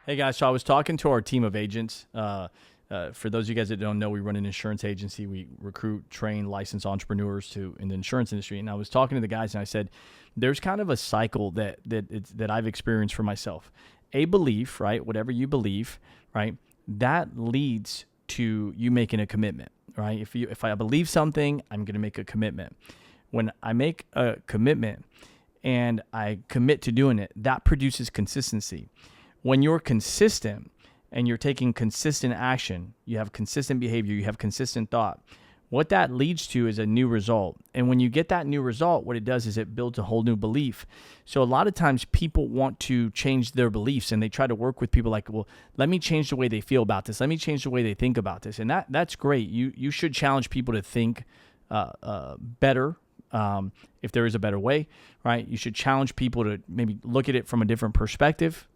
Hey guys, so I was talking to our team of agents. For those of you guys that don't know, we run an insurance agency. We recruit, train, license entrepreneurs in the insurance industry. And I was talking to the guys, and I said, "There's kind of a cycle that I've experienced for myself. A belief, right? Whatever you believe, right? That leads to you making a commitment, right? If I believe something, I'm going to make a commitment. When I make a commitment and I commit to doing it, that produces consistency. When you're consistent and you're taking consistent action, you have consistent behavior, you have consistent thought, what that leads to is a new result. And when you get that new result, what it does is it builds a whole new belief. So a lot of times people want to change their beliefs and they try to work with people like, well, let me change the way they feel about this. Let me change the way they think about this. And that's great. You should challenge people to think better. If there is a better way, right? You should challenge people to maybe look at it from a different perspective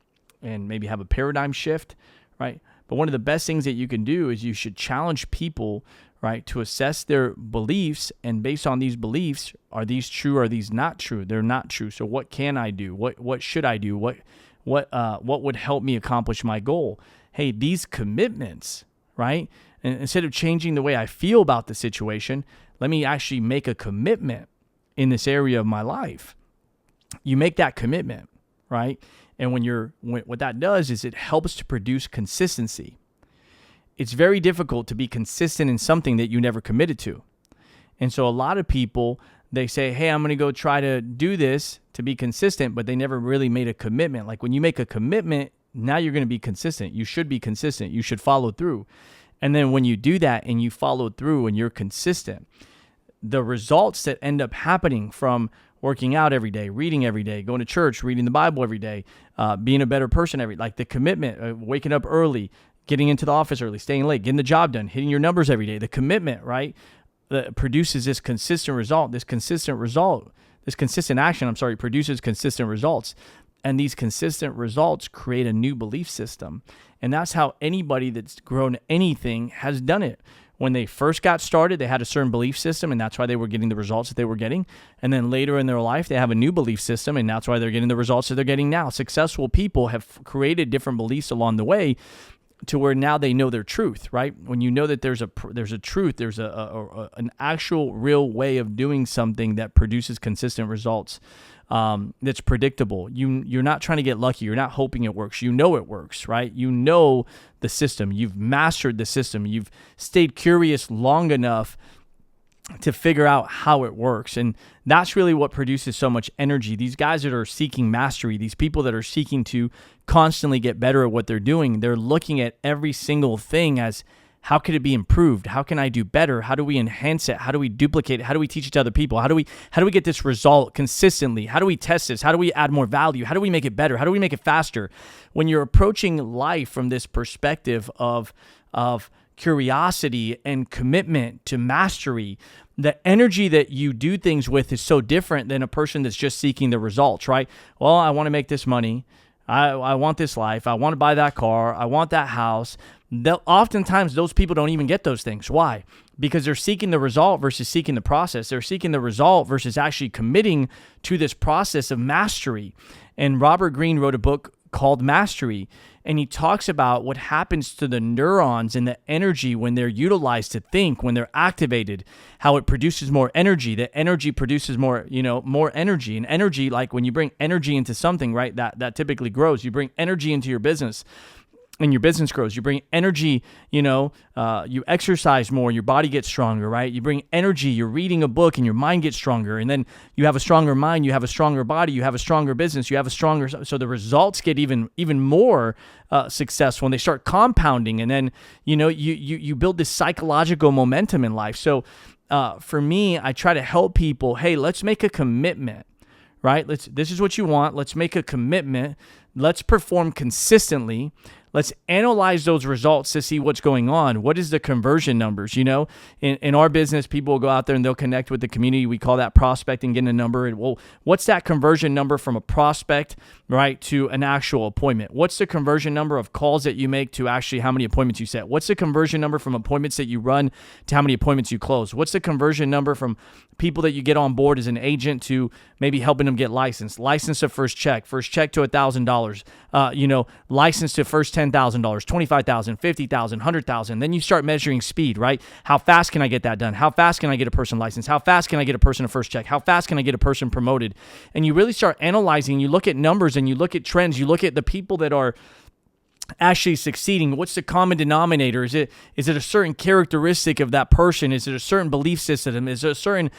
and maybe have a paradigm shift, right? But one of the best things that you can do is you should challenge people, right, to assess their beliefs, and based on these beliefs, are these true? Are these not true? They're not true. So what can I do? What should I do? What would help me accomplish my goal? Hey, these commitments, right? And instead of changing the way I feel about the situation, let me actually make a commitment in this area of my life. You make that commitment, right? And what that does is it helps to produce consistency. It's very difficult to be consistent in something that you never committed to. And so a lot of people, they say, hey, I'm going to go try to do this to be consistent, but they never really made a commitment. Like when you make a commitment, now you're going to be consistent. You should be consistent. You should follow through. And then when you do that and you follow through and you're consistent, the results that end up happening from working out every day, reading every day, going to church, reading the Bible every day, being a better person like the commitment, waking up early, getting into the office early, staying late, getting the job done, hitting your numbers every day, the commitment, right, that produces this consistent result. This consistent action, produces consistent results. And these consistent results create a new belief system. And that's how anybody that's grown anything has done it. When they first got started, they had a certain belief system, and that's why they were getting the results that they were getting. And then later in their life, they have a new belief system, and that's why they're getting the results that they're getting now. Successful people have created different beliefs along the way to where now they know their truth, right? When you know that there's a truth, there's an actual real way of doing something that produces consistent results. That's predictable. You're not trying to get lucky. You're not hoping it works. You know it works, right? You know the system. You've mastered the system. You've stayed curious long enough to figure out how it works. And that's really what produces so much energy. These guys that are seeking mastery, these people that are seeking to constantly get better at what they're doing, they're looking at every single thing as, how could it be improved? How can I do better? How do we enhance it? How do we duplicate it? How do we teach it to other people? How do we get this result consistently? How do we test this? How do we add more value? How do we make it better? How do we make it faster? When you're approaching life from this perspective of curiosity and commitment to mastery, the energy that you do things with is so different than a person that's just seeking the results, right? Well, I want to make this money. I want this life. I want to buy that car. I want that house. Oftentimes, those people don't even get those things. Why? Because they're seeking the result versus seeking the process. They're seeking the result versus actually committing to this process of mastery. And Robert Greene wrote a book called Mastery, and he talks about what happens to the neurons and the energy when they're utilized to think, when they're activated, how it produces more energy. That energy produces more energy. And energy, like when you bring energy into something, right, that typically grows. You bring energy into your business, and your business grows. You bring energy, you exercise more, your body gets stronger, right? You bring energy, you're reading a book and your mind gets stronger. And then you have a stronger mind, you have a stronger body, you have a stronger business, you have so the results get even more successful, and they start compounding. And then, you build this psychological momentum in life. So for me, I try to help people, hey, let's make a commitment, right? This is what you want. Let's make a commitment. Let's perform consistently. Let's analyze those results to see what's going on. What is the conversion numbers? In our business, people will go out there and they'll connect with the community. We call that prospecting, getting a number. And well, what's that conversion number from a prospect, right, to an actual appointment? What's the conversion number of calls that you make to actually how many appointments you set? What's the conversion number from appointments that you run to how many appointments you close? What's the conversion number from people that you get on board as an agent to maybe helping them get licensed to first check to $1,000? license to first $10,000, $25,000, $50,000, $100,000. Then you start measuring speed, right? How fast can I get that done? How fast can I get a person licensed? How fast can I get a person a first check? How fast can I get a person promoted? And you really start analyzing. You look at numbers and you look at trends. You look at the people that are actually succeeding. What's the common denominator? Is it a certain characteristic of that person? Is it a certain belief system? Is it a certain,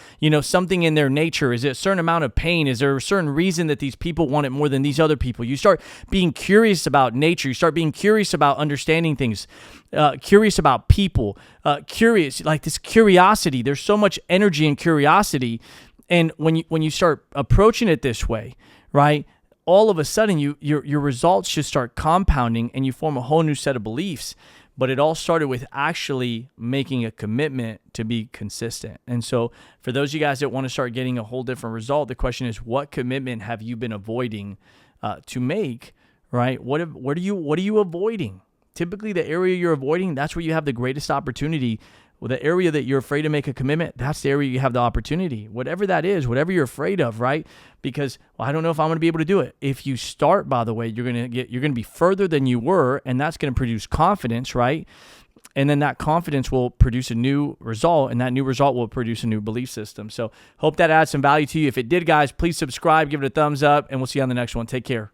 something in their nature? Is it a certain amount of pain? Is there a certain reason that these people want it more than these other people? You start being curious about nature. You start being curious about understanding things, curious about people, curious, like this curiosity. There's so much energy in curiosity. And when you start approaching it this way, right, all of a sudden your results just start compounding and you form a whole new set of beliefs. But it all started with actually making a commitment to be consistent. And so for those of you guys that want to start getting a whole different result, the question is, what commitment have you been avoiding to make, right? What are you avoiding? Typically the area you're avoiding, that's where you have the greatest opportunity. Well, the area that you're afraid to make a commitment, that's the area you have the opportunity. Whatever that is, whatever you're afraid of, right? Because, I don't know if I'm going to be able to do it. If you start, by the way, you're going to be further than you were, and that's going to produce confidence, right? And then that confidence will produce a new result, and that new result will produce a new belief system. So hope that adds some value to you. If it did, guys, please subscribe, give it a thumbs up, and we'll see you on the next one. Take care.